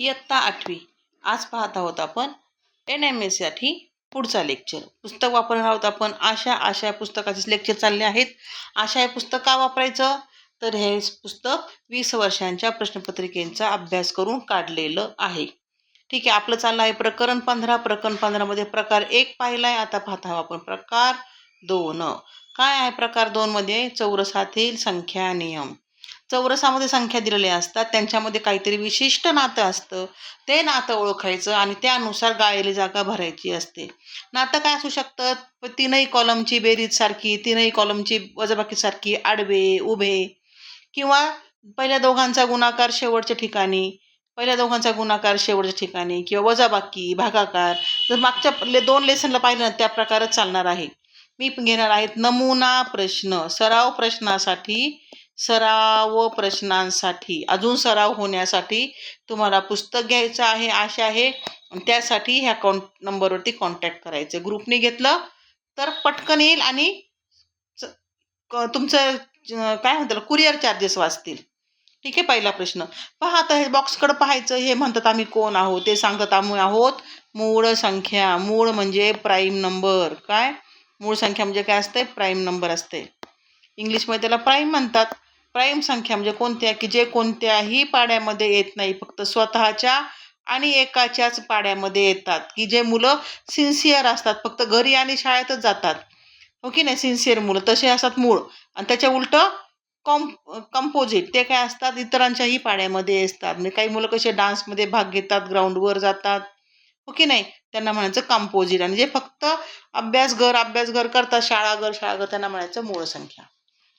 इयत्ता 8वी. आज पाहत आहोत आपण NMS साठी पुढचा लेक्चर. पुस्तक वापरणार आहोत आपण आशा पुस्तकाचे लेक्चर चालले आहेत. आशा हे पुस्तक का वापरायचं, तर हे पुस्तक 20 वर्षांच्या प्रश्नपत्रिकेचा अभ्यास करून काढलेलं आहे. ठीक आहे, आपलं चाललं आहे प्रकरण 15. प्रकरण 15 मध्ये प्रकार 1 पाहिलाय. आता पाहत आहोत आपण प्रकार 2. काय आहे प्रकार 2 मध्ये? चौरसातील संख्या नियम. चौरसामध्ये संख्या दिलेल्या असतात, त्यांच्यामध्ये काहीतरी विशिष्ट नातं असतं. ते नातं ओळखायचं आणि त्यानुसार गाळलेली जागा भरायची असते. नातं काय असू शकतं? तीनही कॉलमची बेरीज सारखी, तीनही कॉलमची वजाबाकी सारखी, आडवे उभे, किंवा पहिल्या दोघांचा गुणाकार शेवटच्या ठिकाणी, किंवा वजाबाकी भागाकार. जर मागच्या 2 लेसनला पाहिलं ना, त्या प्रकारच चालणार आहे. मी घेणार आहेत नमुना प्रश्न. सराव प्रश्नांसाठी अजून सराव होण्यासाठी तुम्हाला पुस्तक घ्यायचं आहे. आशा आहे, त्यासाठी ह्या नंबरवरती कॉन्टॅक्ट करायचं. ग्रुपने घेतलं तर पटकन येईल आणि तुमचं काय म्हणतात कुरिअर चार्जेस वाचतील. ठीक आहे. पहिला प्रश्न पहा. आता हे बॉक्सकडे पाहायचं. हे म्हणतात आम्ही कोण आहोत, ते सांगतात आम्ही आहोत मूळ संख्या. मूळ म्हणजे प्राईम नंबर. काय मूळ संख्या म्हणजे काय असते? प्राईम नंबर असते. इंग्लिशमध्ये त्याला प्राईम म्हणतात. प्राईम संख्या म्हणजे कोणत्या, की जे कोणत्याही पाड्यामध्ये येत नाही, फक्त स्वतःच्या आणि एकाच्याच पाड्यामध्ये येतात. की जे मुलं सिन्सिअर असतात, फक्त घरी आणि शाळेतच जातात, हो की नाही, सिन्सिअर मुलं तसे असतात मूळ. आणि त्याच्या उलट कंपोजिट ते काय असतात? इतरांच्याही पाड्यामध्ये असतात. म्हणजे काही मुलं कसे डान्समध्ये भाग घेतात, ग्राउंडवर जातात, हो की नाही, त्यांना म्हणायचं कंपोजिट. आणि जे फक्त अभ्यास घर करतात, शाळाघर त्यांना म्हणायचं मूळ संख्या.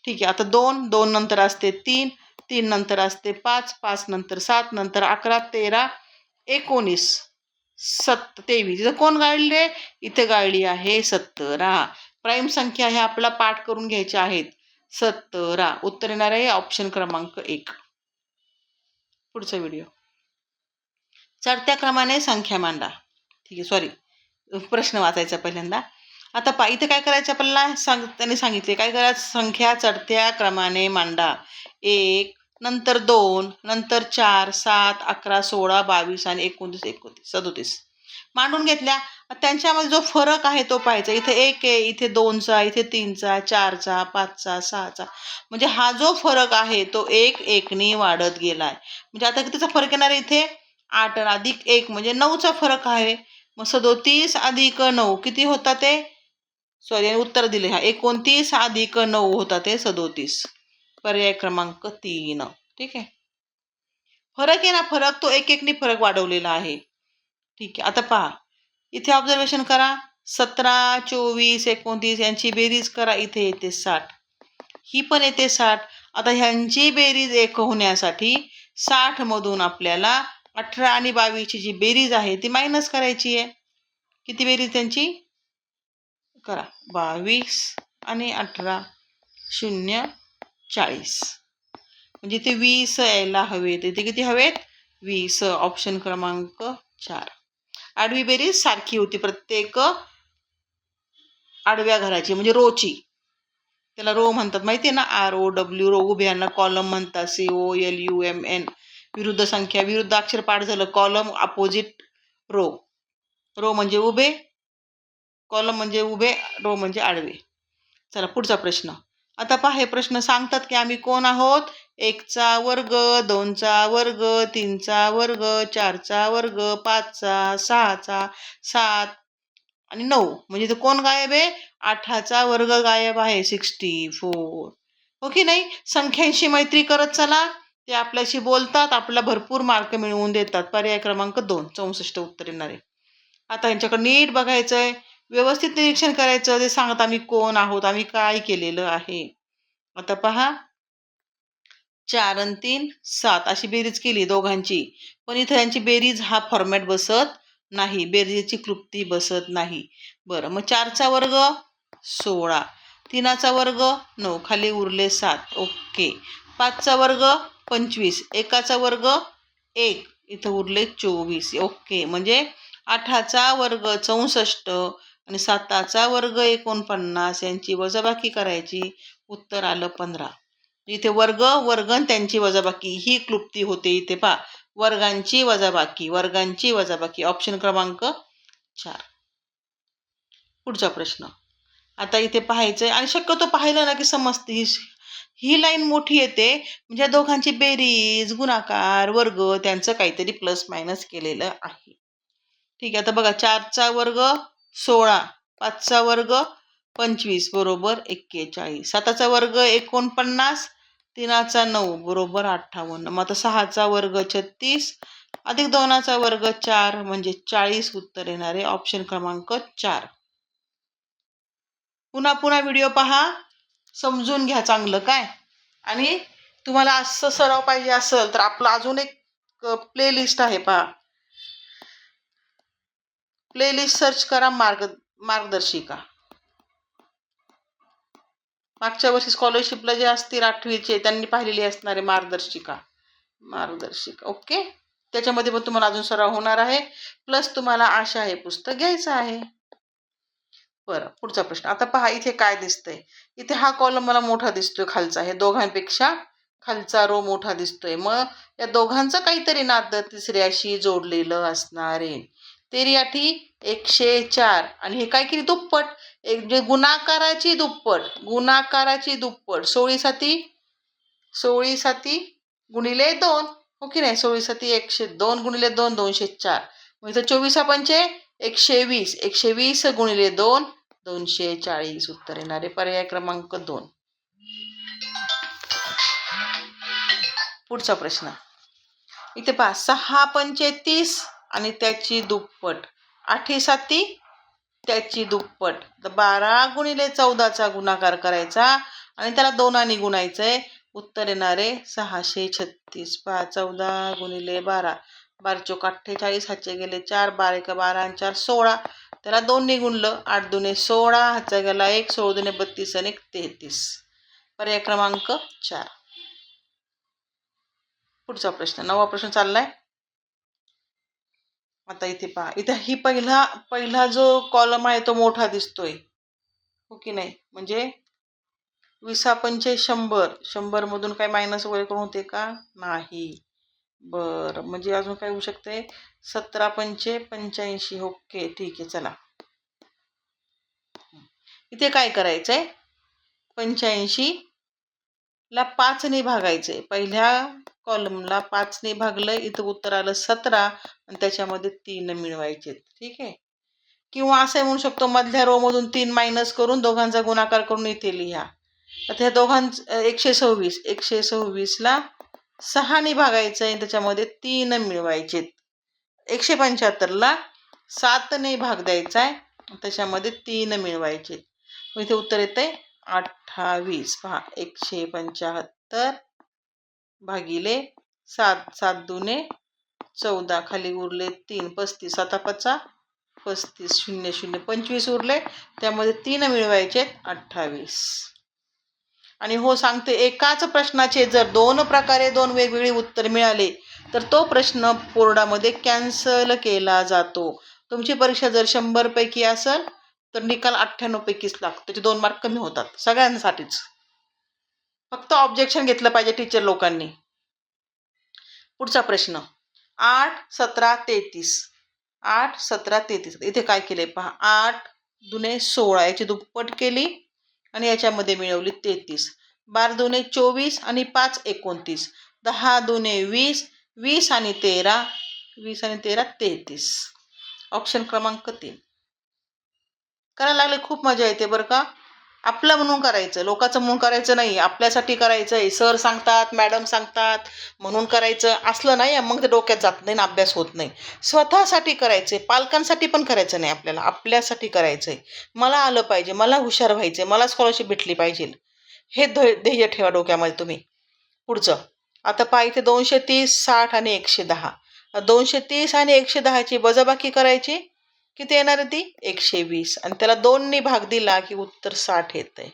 ठीक आहे. आता 2 नंतर असते 3 नंतर असते 5 नंतर 7 नंतर 11 13 19 23. इथं कोण गाळले? इथे गाळली आहे 17. प्राईम संख्या हे आपला पाठ करून घ्यायच्या आहेत. 17. उत्तर येणार आहे ऑप्शन क्रमांक 1. पुढचा व्हिडिओ. चढत्या क्रमाने संख्या मांडा. ठीक आहे, सॉरी, प्रश्न वाचायचा पहिल्यांदा. आता इथे काय करायचं आपल्याला त्यांनी सांगितले काय करायचं? संख्या चढत्या क्रमाने मांडा. 1 नंतर 2 नंतर 4 7 11 16 22 आणि 29 37 मांडून घेतल्या. त्यांच्यामध्ये जो फरक आहे तो पाहायचा. इथे 1 आहे, इथे 2चा, इथे 3चा, 4चा, 5चा, 6चा. म्हणजे हा जो फरक आहे तो 1 ने वाढत गेलाय. म्हणजे आता कितीचा फरक येणार आहे? इथे 8 अधिक 1 म्हणजे 9चा फरक आहे. मग 37 अधिक 9 किती होता ते? सॉरी, उत्तर दिले. 29 अधिक 9 होता ते 37. पर्याय क्रमांक 3. ठीक आहे. फरक आहे ना, फरक तो 1 ने फरक वाढवलेला आहे. ठीक आहे. आता पहा, इथे ऑब्झर्वेशन करा. 17 24 29 यांची बेरीज करा. इथे येते 60, ही पण येते 60. आता ह्यांची बेरीज 1 होण्यासाठी 60 मधून आपल्याला 18 आणि 22ची जी बेरीज आहे ती मायनस करायची आहे. किती बेरीज त्यांची करा? 22 आणि 18 0 40. म्हणजे ते 20 यायला हवेत. इथे किती हवेत? 20. ऑप्शन क्रमांक 4. आडवी बेरीज सारखी होती प्रत्येक आडव्या घराची, म्हणजे रोची. त्याला रो म्हणतात माहिती आहे ना, ROW रो. उभ्यांना कॉलम म्हणतात, COLUMN. विरुद्ध संख्या, विरुद्ध अक्षर पाठ झालं. Column opposite row. रो म्हणजे उभे, कॉलम म्हणजे उभे, रो म्हणजे आडवे. चला पुढचा प्रश्न. आता पहा, हे प्रश्न सांगतात की आम्ही कोण आहोत? 1चा वर्ग, 2चा वर्ग, 3चा वर्ग, 4चा वर्ग, 5चा, 6चा, 7 आणि 9. म्हणजे इथे कोण गायब आहे? 8चा वर्ग गायब आहे, 64. हो की नाही? संख्यांशी मैत्री करत चला, ते आपल्याशी बोलतात, आपल्याला भरपूर मार्क मिळवून देतात. पर्याय क्रमांक 2 64 उत्तर येणार आहे. आता यांच्याकडे नीट बघायचंय, व्यवस्थित निरीक्षण करायचं. ते सांगत आम्ही कोण आहोत, आम्ही काय केलेलं आहे. आता पहा, 4 आणि 3 7 अशी बेरीज केली दोघांची, पण इथं यांची बेरीज हा फॉर्मॅट बसत नाही, बेरीजची क्लृप्ती बसत नाही. बरं, मग 4चा वर्ग 16, 3चा वर्ग 9, खाली उरले 7. ओके. 5चा वर्ग 25, 1चा वर्ग 1, इथं उरले 24. ओके. म्हणजे 8चा वर्ग 64 आणि 7चा वर्ग 49 यांची वजाबाकी करायची. उत्तर आलं 15. इथे वर्ग आणि त्यांची वजाबाकी ही क्लृप्ती होते. इथे पहा, वर्गांची वजाबाकी ऑप्शन क्रमांक 4. पुढचा प्रश्न. आता इथे पाहायचंय आणि शक्यतो पाहिलं ना की समजते. ही लाईन मोठी येते म्हणजे दोघांची बेरीज, गुणाकार, वर्ग त्यांचं काहीतरी प्लस मायनस केलेलं आहे. ठीक आहे. आता बघा 4चा वर्ग 16, 5चा वर्ग 25 बरोबर 41, 7चा वर्ग 49, 3चा 9 बरोबर 58. मग आता 6चा वर्ग 36 अधिक 2चा वर्ग 4 म्हणजे 40 उत्तर येणारे ऑप्शन क्रमांक 4. पुन्हा पुन्हा व्हिडिओ पहा, समजून घ्या चांगलं काय. आणि तुम्हाला असं सराव पाहिजे असेल तर आपलं अजून एक प्लेलिस्ट आहे पहा. प्लेलिस्ट सर्च करा मार्गदर्शिका. मागच्या वर्षी स्कॉलरशिपला जे असतील 8वीचे त्यांनी पाहिलेली असणारे मार्गदर्शिका. ओके. त्याच्यामध्ये पण तुम्हाला अजून सराव होणार आहे. प्लस तुम्हाला आशा आहे पुस्तक घ्यायचं आहे. बरं, पुढचा प्रश्न. आता पहा इथे काय दिसतंय. इथे हा कॉलम मला मोठा दिसतोय खालचा. हे दोघांपेक्षा खालचा रो मोठा दिसतोय. मग या दोघांचं काहीतरी नातं तिसऱ्याशी जोडलेलं असणार आहे. तेरी आठी 104 आणि हे काय केली दुप्पट. एक जे गुणाकाराची दुप्पट 16 साती गुणिले 2 हो की नाही. 16 साती 102 गुणिले 2 204. मग इथं 24 पंचे 120, 120 गुणिले 2 240 उत्तर येणारे पर्याय क्रमांक 2. पुढचा प्रश्न. इथे पहा 6 पंचे 30 आणि त्याची दुप्पट. 8 साती त्याची दुप्पट. 12 गुणिले 14चा गुणाकार करायचा आणि त्याला 2 गुणायचंय. उत्तर येणारे 636. 14 गुणिले 12, 12 चोक 48, हातचे गेले 4, 12 1 12 आणि 4 16. त्याला 2 गुणलं. 8 दुने 16, हातचा गेला 1, 16 दुने 32 आणि 1 33. पर्याय क्रमांक 4. पुढचा प्रश्न. 9वा प्रश्न चाललाय. आता इथे पहा. इथे ही पहिला जो कॉलम आहे तो मोठा दिसतोय हो की नाही. म्हणजे 20 पंचे 100, 100 मधून काय मायनस वगैरे करून होते का नाही. बरं, म्हणजे अजून काय होऊ शकते. 17 पंचे 85. ओके ठीक आहे. चला इथे काय करायचंय. 85 ला 5 ने भागायचंय. पहिल्या कॉलमला 5 ने भागलं. इथं उत्तर आलं 17 आणि त्याच्यामध्ये 3 मिळवायचे. ठीक आहे. किंवा असं म्हणू शकतो मधल्या रो मधून 3 मायनस करून दोघांचा गुणाकार करून इथे लिहा. तर ह्या दोघांचं 126 ला 6 ने भागायचं आहे. त्याच्यामध्ये 3 मिळवायचे. 175 ला 7 ने भाग द्यायचा आहे. त्याच्यामध्ये 3 मिळवायचे. इथे उत्तर येते 28. पहा 175 भागिले 7, 7 दुने 14, खाली उरले 3, 35, 7 5 35, 0 0 25 उरले. त्यामध्ये 3 मिळवायचे 28. आणि हो सांगते, एकाच प्रश्नाचे जर 2 प्रकारे 2 वेगवेगळी उत्तर मिळाले तर तो प्रश्न बोर्डामध्ये कॅन्सल केला जातो. तुमची परीक्षा जर 100 पैकी असेल तर निकाल 98 पैकीच लागतो. त्याचे 2 मार्क कमी होतात सगळ्यांसाठीच. फक्त ऑब्जेक्शन घेतलं पाहिजे टीचर लोकांनी. पुढचा प्रश्न. 8 17 33. 8 17 33. इथे काय केलंय पहा. 8 दुने 16 याची दुप्पट केली आणि याच्यामध्ये मिळवली 33. 12 दुने 24 आणि 5 29. 10 दुने 20, 20 आणि 13 33. ऑप्शन क्रमांक 3. करायला लागले खूप मजा येते बरं का. आपलं म्हणून करायचं, लोकांचं म्हणून करायचं नाही. आपल्यासाठी करायचंय. सर सांगतात, मॅडम सांगतात म्हणून करायचं असलं नाही. मग ते डोक्यात जात नाही, अभ्यास होत नाही. स्वतःसाठी करायचंय, पालकांसाठी पण करायचं नाही आपल्याला. आपल्यासाठी करायचंय. मला आलं पाहिजे, मला हुशार व्हायचंय, मला स्कॉलरशिप भेटली पाहिजे, हे ध्येय ठेवा डोक्यामध्ये तुम्ही. पुढचं. आता पहा इथे 230, 60 आणि 110. 230 आणि 110ची वजाबाकी करायची. किती येणार आहे ती 120 आणि त्याला 2 ने भाग दिला की उत्तर 60 येतंय.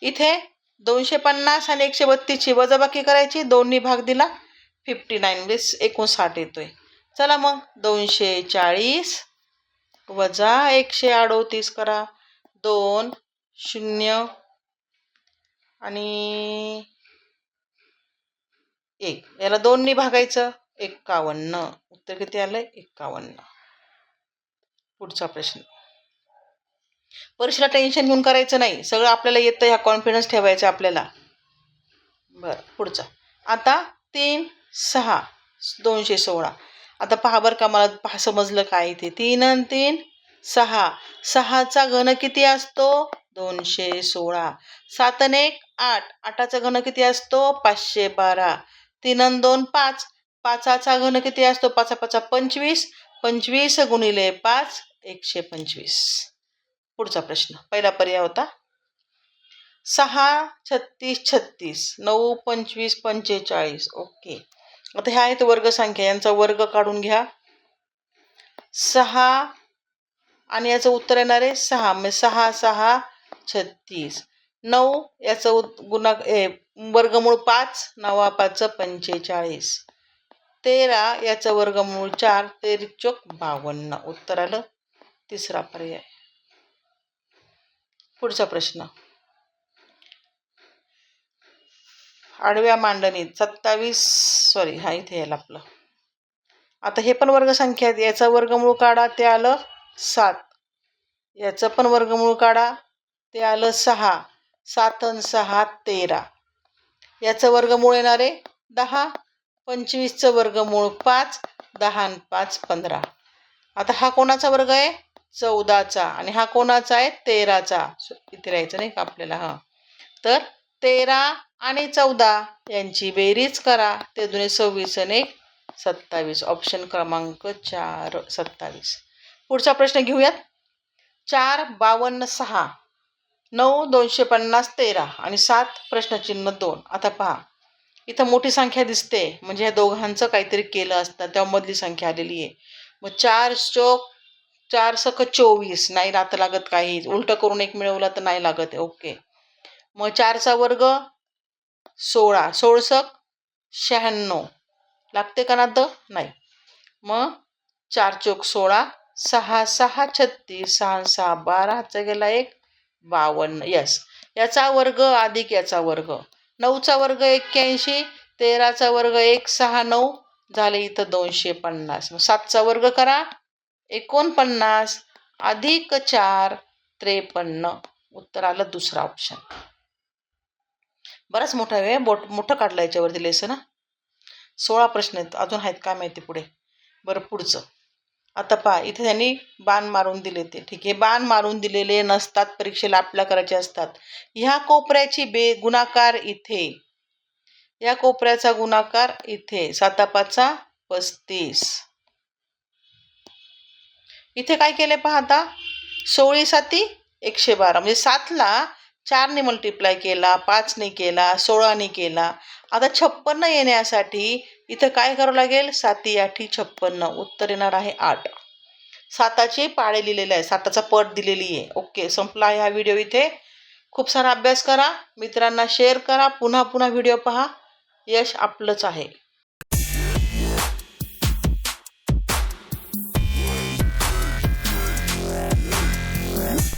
इथे 250 आणि 132ची वजाबाकी करायची. 2 ने भाग दिला 59 म्हणजे 59 येतोय. चला मग 240 वजा 138 करा. 2 0 आणि 1 याला 2 ने भागायचं. 51. उत्तर किती आलंय? 51. पुढचा प्रश्न. परीक्षेला टेन्शन घेऊन करायचं नाही, सगळं आपल्याला येतं, ह्या कॉन्फिडन्स ठेवायचा आपल्याला. बरं, पुढचा. आता 3, 6, 216. आता पहा बरं का, मला समजलं काय इथे. 3 आणि 3 6. 6चा घन किती असतो? 216. 7 आणि 1 8. 8चा घन किती असतो? 512. 3 आणि 2 5. 5चा घन किती असतो? 5 5 25. 25 गुणिले 5 125. पुढचा प्रश्न. पहिला पर्याय होता 6 36 36. 9 25 45. ओके. आता ह्या आहेत वर्गसंख्या, यांचा वर्ग काढून घ्या. 6 आणि याचं उत्तर येणार आहे 6. म्हणजे 6 6 36. 9 याचं वर्गमूळ 5. 9 5 45. 13 याचं वर्गमूळ 4. 13 चोक 52. उत्तर आलं तिसरा पर्याय. पुढचा प्रश्न. आडव्या मांडणीत 27 इथे यायला आपलं. आता हे पण वर्गसंख्या आहेत, याचा वर्गमूळ काढा, ते आलं 7. याचं पण वर्गमूळ काढा, ते आलं 6. 7 आणि 6 13. याचं वर्गमूळ येणार आहे 10. 25चं वर्गमूळ 5. 10 आणि 5 15. आता हा कोणाचा वर्ग आहे? 14चा. आणि हा कोणाचा आहे? 13चा. इथे राहायचं नाही का आपल्याला. हा, तर 13 आणि 14 यांची बेरीज करा. ते 2 26 आणि 1 27. ऑप्शन क्रमांक 4 27. पुढचा प्रश्न घेऊयात. 4 52 6. 9 250 13 आणि 7 प्रश्नचिन्ह 2. आता पहा, इथं मोठी संख्या दिसते, म्हणजे या दोघांचं काहीतरी केलं असतं, तेव्हा मधली संख्या आलेली आहे. मग 4 चोक 4 सक 24. नाही राहत लागत काही, उलट करून 1 मिळवला तर नाही लागत आहे. ओके. मग 4चा वर्ग 16. 16 सक 96. लागते का नातं? नाही. मग 4 चोक 16. 6 6 36. 6 6 12. हातचा गेला 1 52. यस. याचा वर्ग अधिक याचा वर्ग. 9चा वर्ग 81. 13चा वर्ग 169 झाले इथं 250. 7चा वर्ग करा 49 अधिक 4 53. उत्तर आलं दुसरा ऑप्शन. बराच मोठा वेळ मोठं काढलं याच्यावरती लेसन. 16 प्रश्न आहेत, अजून आहेत काय माहिती पुढे. बरं, पुढचं. आता पहा, इथे त्यांनी बाण मारून दिले ते ठीक आहे. बाण मारून दिलेले नसतात, परीक्षेला आपल्या करायचे असतात. ह्या कोपऱ्याची गुणाकार इथे, या कोपऱ्याचा गुणाकार इथे. 7 5 35. इथे काय केले पहा आता, 16 7 112. म्हणजे 7ला 4ने मल्टिप्लाय केला, 5ने केला, 16ने केला. आता 56 येण्यासाठी इथं काय करावं लागेल? 7 8 56. उत्तर येणार आहे 8. 7चे पाढे लिहिलेले आहे, 7चा पट दिलेली आहे. ओके, संपला हा व्हिडिओ इथे. खूप सारा अभ्यास करा, मित्रांना शेअर करा, पुन्हा पुन्हा व्हिडिओ पहा. यश आपलंच आहे.